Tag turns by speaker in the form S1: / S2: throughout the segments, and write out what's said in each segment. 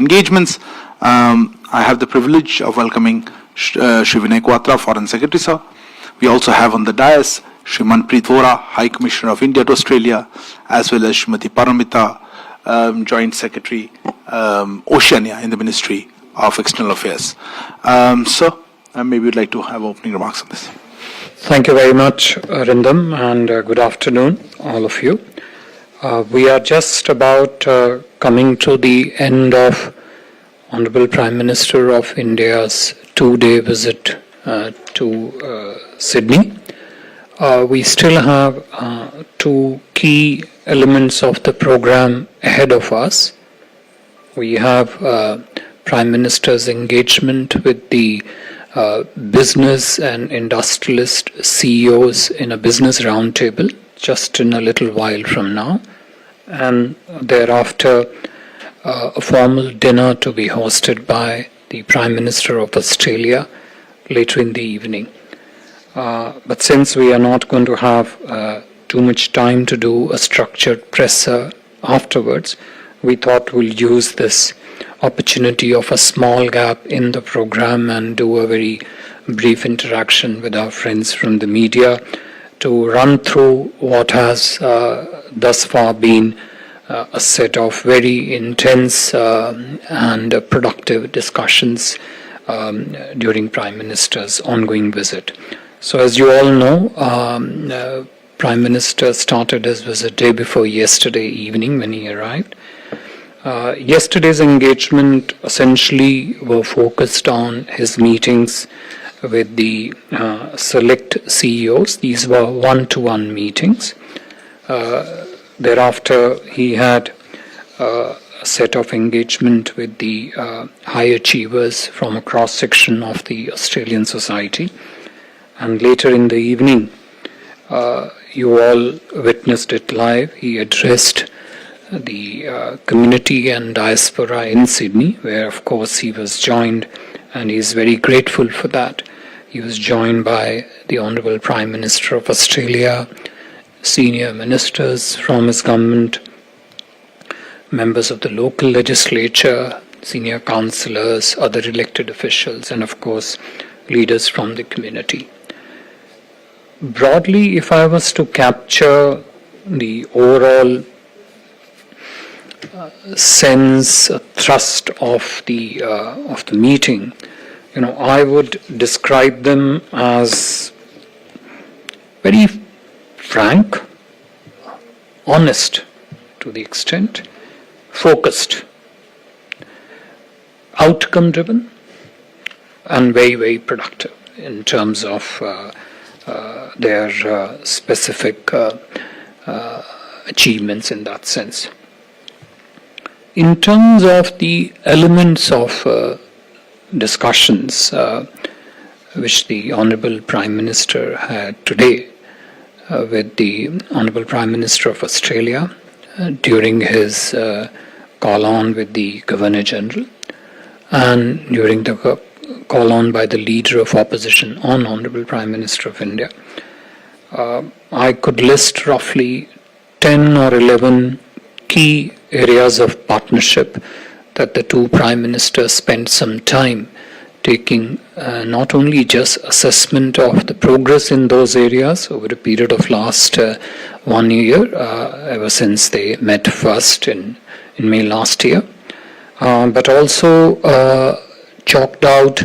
S1: engagements. I have the privilege of welcoming Shri Vinay Quatra, Foreign Secretary, sir. We also have on the dais Shri Manpreet Vora, High Commissioner of India to Australia, as well as Shrimati Paramita, Joint Secretary, Oceania in the Ministry of External Affairs. Sir, maybe you'd like to have opening remarks on this.
S2: Thank you very much, Arindam, and good afternoon, all of you. We are just about coming to the end of Honorable Prime Minister of India's two-day visit to Sydney. We still have two key elements of the program ahead of us. We have Prime Minister's engagement with the business and industrialist CEOs in a business roundtable just in a little while from now, and thereafter a formal dinner to be hosted by the Prime Minister of Australia later in the evening. But since we are not going to have too much time to do a structured presser afterwards, we thought we'll use this opportunity of a small gap in the program and do a very brief interaction with our friends from the media to run through what has thus far been a set of very intense and productive discussions during Prime Minister's ongoing visit. So as you all know, Prime Minister started his visit day before yesterday evening when he arrived. Yesterday's engagement essentially were focused on his meetings with the select CEOs. These were one-to-one meetings. Thereafter, he had a set of engagement with the high achievers from a cross-section of the Australian society. And later in the evening, you all witnessed it live. He addressed the community and diaspora in Sydney, where of course he was joined, and he is very grateful for that. He was joined by the Honourable Prime Minister of Australia, senior ministers from his government, members of the local legislature, senior councillors, other elected officials, and of course leaders from the community. Broadly, if I was to capture the overall sense, thrust of the meeting, I would describe them as very frank, honest to the extent, focused, outcome-driven, and very, very productive in terms of their specific achievements in that sense. In terms of the elements of discussions which the Honourable Prime Minister had today with the Honourable Prime Minister of Australia during his call-on with the Governor-General and during the call-on by the Leader of Opposition on Honourable Prime Minister of India, I could list roughly 10 or 11 key areas of partnership that the two Prime Ministers spent some time taking not only just assessment of the progress in those areas over a period of last 1 year, ever since they met first in May last year, but also chalked out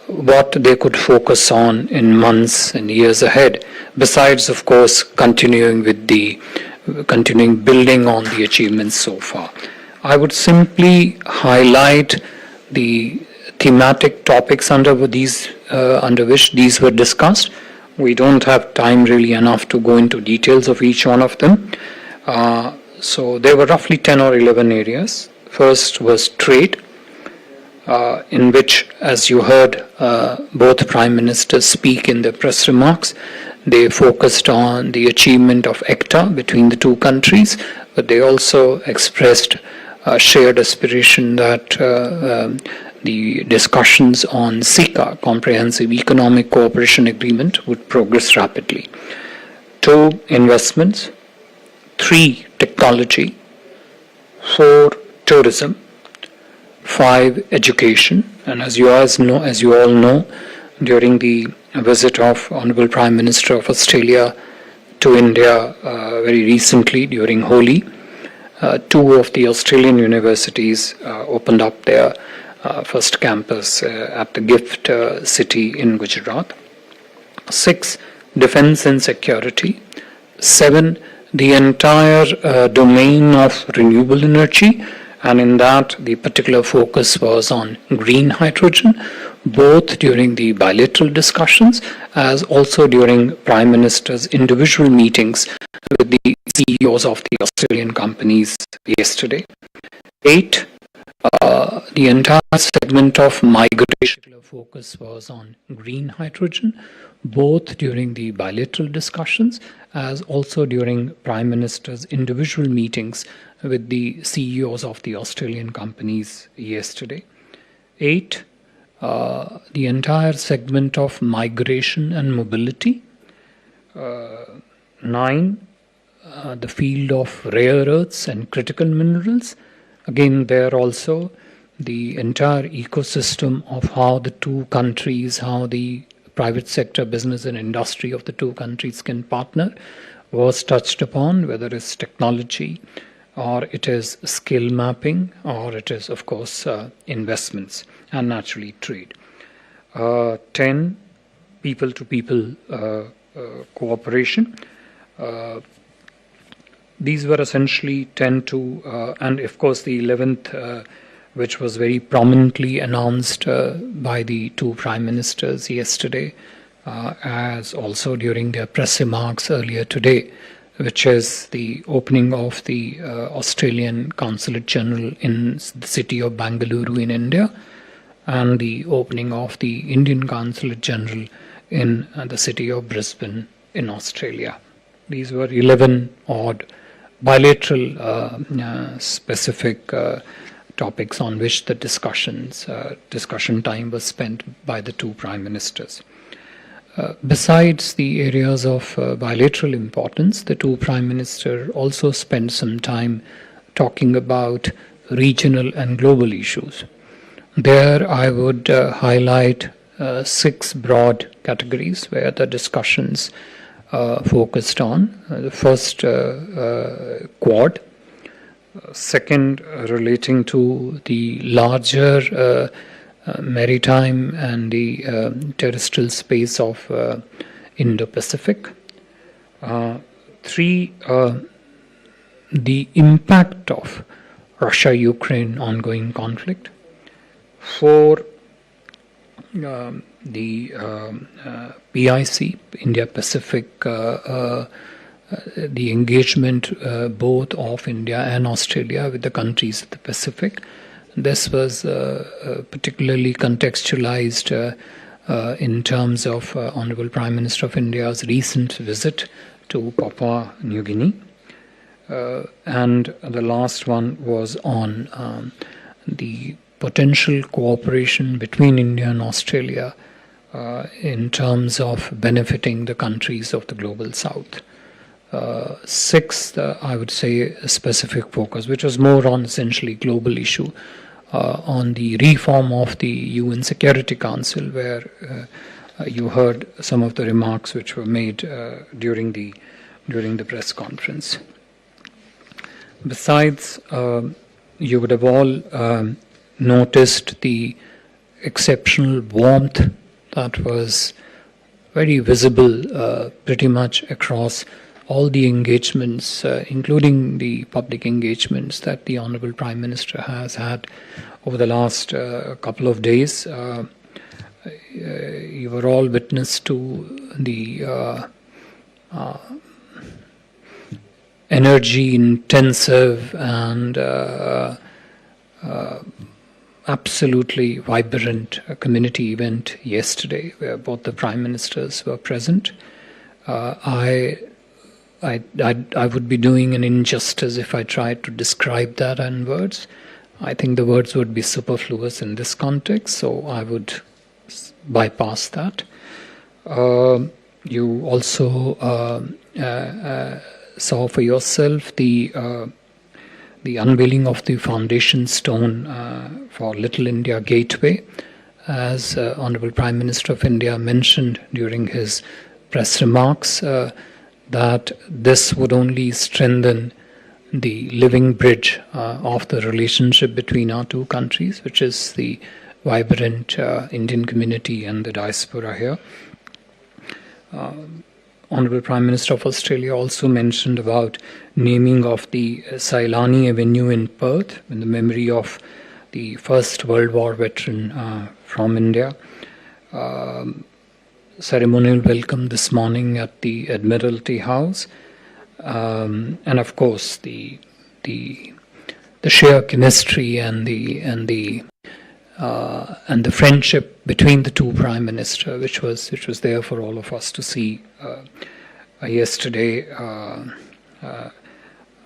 S2: what they could focus on in months and years ahead, besides of course continuing building on the achievements so far. I would simply highlight the thematic topics under which these were discussed. We don't have time really enough to go into details of each one of them. So there were roughly 10 or 11 areas. First was trade, in which, as you heard both Prime Ministers speak in their press remarks, they focused on the achievement of ECTA between the two countries, but they also expressed a shared aspiration that the discussions on CECA, Comprehensive Economic Cooperation Agreement, would progress rapidly. 2, investments. 3, technology. 4, tourism. 5, education. And as you all know, during the visit of Honorable Prime Minister of Australia to India very recently during Holi, 2 of the Australian universities opened up their first campus at the Gift City in Gujarat. 6, defense and security. 7, the entire domain of renewable energy, and in that the particular focus was on green hydrogen, both during the bilateral discussions as also during Prime Minister's individual meetings with the CEOs of the Australian companies yesterday. 8, the entire segment of migration focus was on green hydrogen, both during the bilateral discussions as also during Prime Minister's individual meetings with the CEOs of the Australian companies yesterday. 8, the entire segment of migration and mobility. 9, the field of rare earths and critical minerals. Again, there also the entire ecosystem of how the 2 countries, how the private sector, business and industry of the 2 countries can partner was touched upon, whether it's technology or it is skill mapping or it is, of course, investments and naturally trade. 10, people-to-people cooperation. These were essentially 10 to, and of course the 11th, which was very prominently announced by the 2 prime ministers yesterday, as also during their press remarks earlier today, which is the opening of the Australian Consulate General in the city of Bangalore in India, and the opening of the Indian Consulate General in the city of Brisbane in Australia. These were 11 odd bilateral specific topics on which the discussion time was spent by the 2 prime ministers. Besides the areas of bilateral importance, the 2 prime ministers also spent some time talking about regional and global issues. There I would highlight 6 broad categories where the discussions focused on. The first, Quad. Second, relating to the larger maritime and the terrestrial space of Indo-Pacific. 3, the impact of Russia-Ukraine ongoing conflict. 4, the PIC, India-Pacific, the engagement both of India and Australia with the countries of the Pacific. This was particularly contextualized in terms of Honorable Prime Minister of India's recent visit to Papua New Guinea. And the last one was on the potential cooperation between India and Australia in terms of benefiting the countries of the global south. 6th, I would say, a specific focus, which was more on essentially global issue, on the reform of the UN Security Council, where you heard some of the remarks which were made during the press conference. Besides, you would have all noticed the exceptional warmth that was very visible pretty much across all the engagements, including the public engagements that the Honorable Prime Minister has had over the last couple of days. You were all witness to the energy-intensive and absolutely vibrant community event yesterday, where both the Prime Ministers were present. I would be doing an injustice if I tried to describe that in words. I think the words would be superfluous in this context, so I would bypass that. You also saw for yourself the the unveiling of the foundation stone for Little India Gateway, as Honorable Prime Minister of India mentioned during his press remarks, that this would only strengthen the living bridge of the relationship between our two countries, which is the vibrant Indian community and the diaspora here. Honorable Prime Minister of Australia also mentioned about naming of the Sailani Avenue in Perth in the memory of the First World War veteran from India. Ceremonial welcome this morning at the Admiralty House, and of course the sheer chemistry and the friendship between the two prime ministers, which was there for all of us to see yesterday.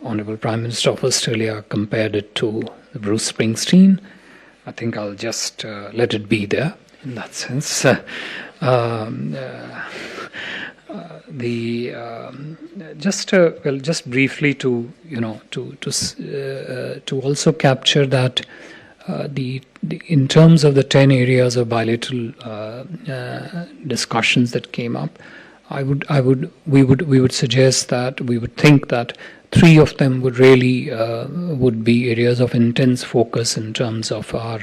S2: Honorable Prime Minister of Australia compared it to Bruce Springsteen. I think I'll just let it be there in that sense. Just briefly to also capture that in terms of the 10 areas of bilateral discussions that came up, we would suggest that we would think that 3 of them would really would be areas of intense focus in terms of our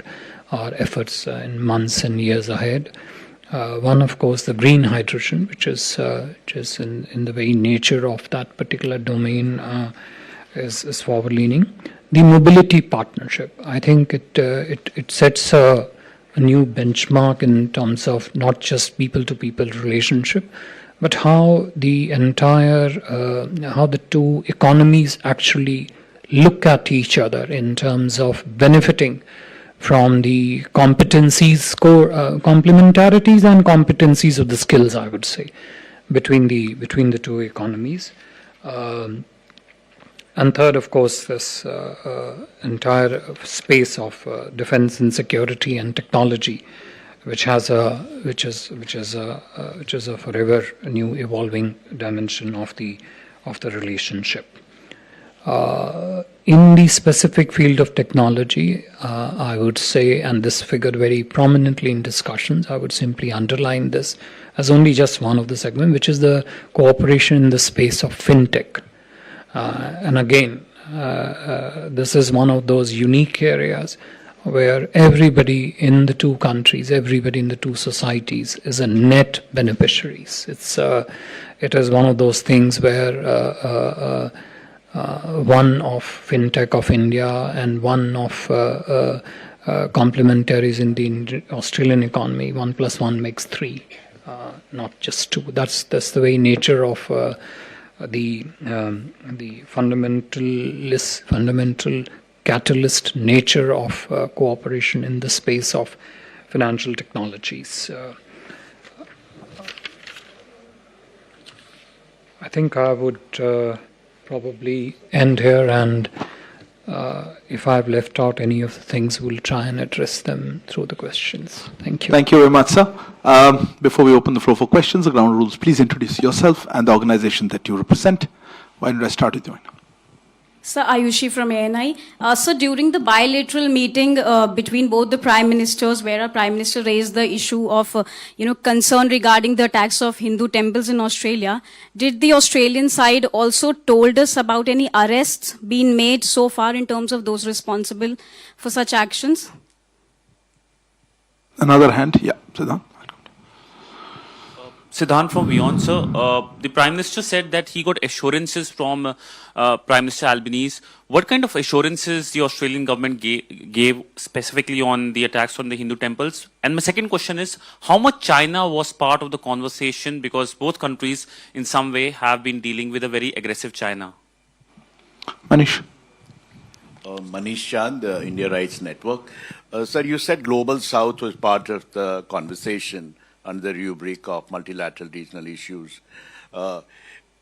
S2: efforts in months and years ahead. One, of course, the green hydrogen, which is in the very nature of that particular domain is forward-leaning. The mobility partnership, I think it sets a new benchmark in terms of not just people-to-people relationship, but how the entire how the two economies actually look at each other in terms of benefiting from the competencies, complementarities and competencies of the skills, I would say, between the two economies. And third, of course, this entire space of defense and security and technology, which is a forever new evolving dimension of the relationship. In the specific field of technology, I would say, and this figured very prominently in discussions, I would simply underline this as only just one of the segments, which is the cooperation in the space of fintech. And again, this is one of those unique areas where everybody in the two countries, everybody in the two societies is a net beneficiaries. It is one of those things where one of fintech of India and one of complementaries in the Australian economy, 1 + 1 makes 3, not just 2. That's the very nature of the fundamental catalyst nature of cooperation in the space of financial technologies. I think I would probably end here, and if I've left out any of the things, we'll try and address them through the questions. Thank you.
S1: Thank you very much, sir. Before we open the floor for questions, the ground rules, please introduce yourself and the organization that you represent. Why don't I start with you?
S3: Sir, Ayushi from ANI. So during the bilateral meeting between both the prime ministers, where our prime minister raised the issue of, concern regarding the attacks of Hindu temples in Australia, did the Australian side also told us about any arrests being made so far in terms of those responsible for such actions?
S1: Another hand, yeah, Siddhant.
S4: Siddhant from Beyond, sir. The Prime Minister said that he got assurances from Prime Minister Albanese. What kind of assurances the Australian government gave specifically on the attacks on the Hindu temples? And my second question is, how much China was part of the conversation, because both countries in some way have been dealing with a very aggressive China?
S1: Manish.
S5: Manish Chand, India Rights Network. Sir, you said Global South was part of the conversation under the rubric of multilateral regional issues.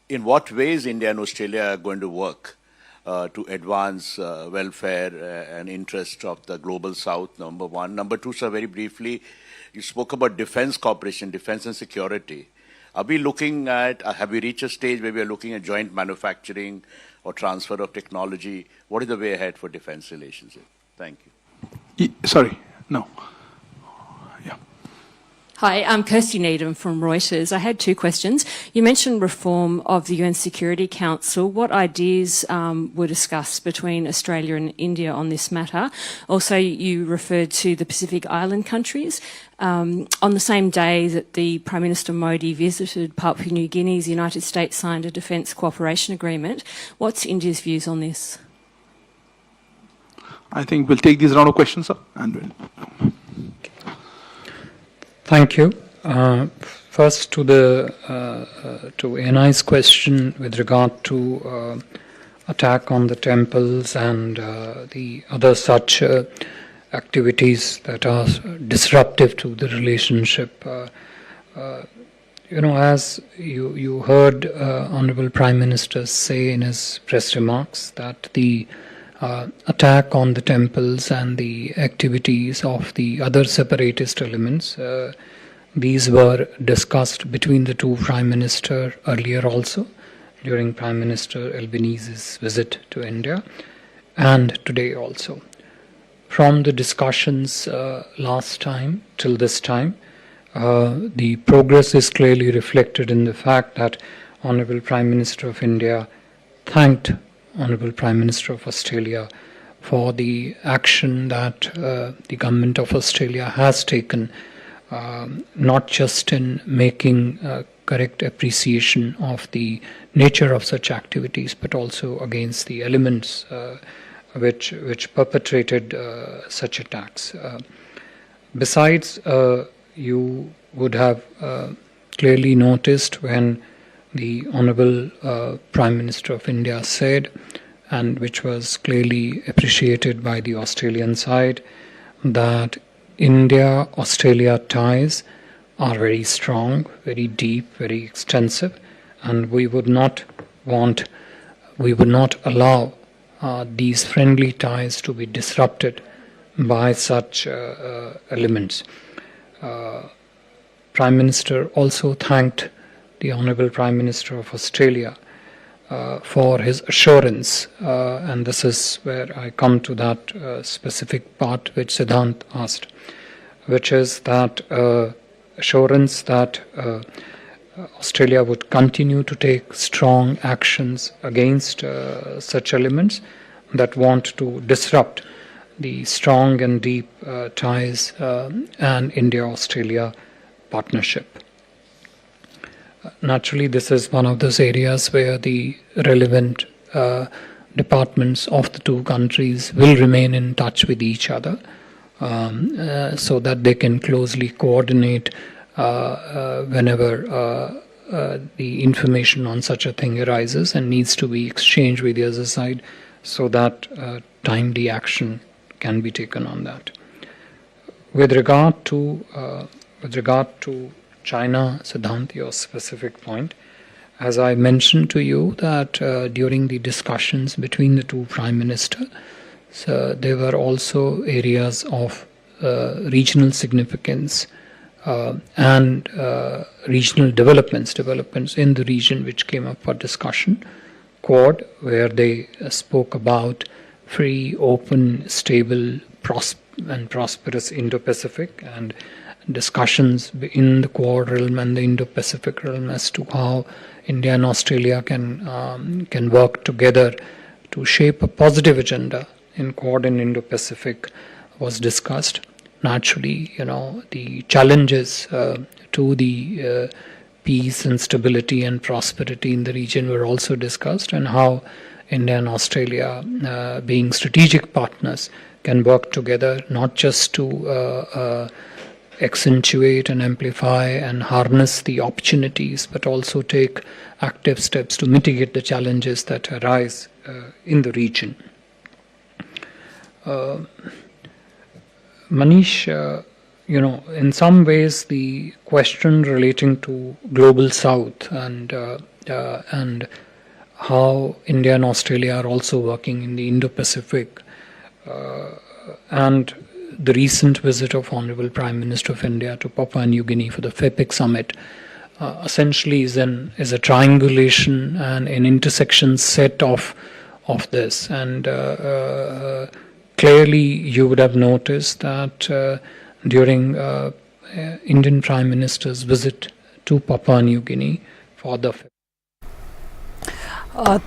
S5: In what ways India and Australia are going to work to advance welfare and interest of the Global South, number one. Number two, sir, very briefly, you spoke about defense cooperation, defense and security. Are we looking at, have we reached a stage where we are looking at joint manufacturing or transfer of technology? What is the way ahead for defense relations? Thank you.
S1: Sorry, no. Yeah.
S6: Hi, I'm Kirsty Needham from Reuters. I had two questions. You mentioned reform of the UN Security Council. What ideas were discussed between Australia and India on this matter? Also, you referred to the Pacific Island countries. On the same day that the Prime Minister Modi visited Papua New Guinea, the United States signed a defence cooperation agreement. What's India's views on this?
S1: I think we'll take these round of questions up and we'll...
S2: Thank you. First, to NI's question with regard to attack on the temples and the other such activities that are disruptive to the relationship. As you heard Honorable Prime Minister say in his press remarks that the attack on the temples and the activities of the other separatist elements, these were discussed between the two Prime Minister earlier also during Prime Minister Albanese's visit to India and today also. From the discussions last time till this time, the progress is clearly reflected in the fact that Honorable Prime Minister of India thanked Honorable Prime Minister of Australia for the action that the government of Australia has taken, not just in making correct appreciation of the nature of such activities, but also against the elements which perpetrated such attacks. Besides, you would have clearly noticed when the Honourable Prime Minister of India said, and which was clearly appreciated by the Australian side, that India-Australia ties are very strong, very deep, very extensive, and we would not allow these friendly ties to be disrupted by such elements. Prime Minister also thanked the Honourable Prime Minister of Australia for his assurance, and this is where I come to that specific part which Siddhant asked, which is that assurance that Australia would continue to take strong actions against such elements that want to disrupt the strong and deep ties and India-Australia partnership. Naturally, this is one of those areas where the relevant departments of the two countries will remain in touch with each other so that they can closely coordinate whenever the information on such a thing arises and needs to be exchanged with the other side so that timely action can be taken on that. With regard to China, Siddhant, your specific point, as I mentioned to you that during the discussions between the two Prime Ministers, there were also areas of regional significance and regional developments in the region which came up for discussion. Quad, where they spoke about free, open, stable, and prosperous Indo-Pacific, and discussions in the Quad realm and the Indo-Pacific realm as to how India and Australia can work together to shape a positive agenda in Quad and Indo-Pacific was discussed. Naturally, the challenges to the peace and stability and prosperity in the region were also discussed, and how India and Australia, being strategic partners, can work together not just to accentuate and amplify and harness the opportunities, but also take active steps to mitigate the challenges that arise in the region. Manish, in some ways the question relating to Global South and how India and Australia are also working in the Indo-Pacific and the recent visit of Honourable Prime Minister of India to Papua New Guinea for the FEPIC summit essentially is a triangulation and an intersection set of this. And clearly, you would have noticed that during Indian Prime Minister's visit to Papua New Guinea for the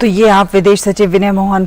S7: तो ये आप विदेश सचिव विनय मोहन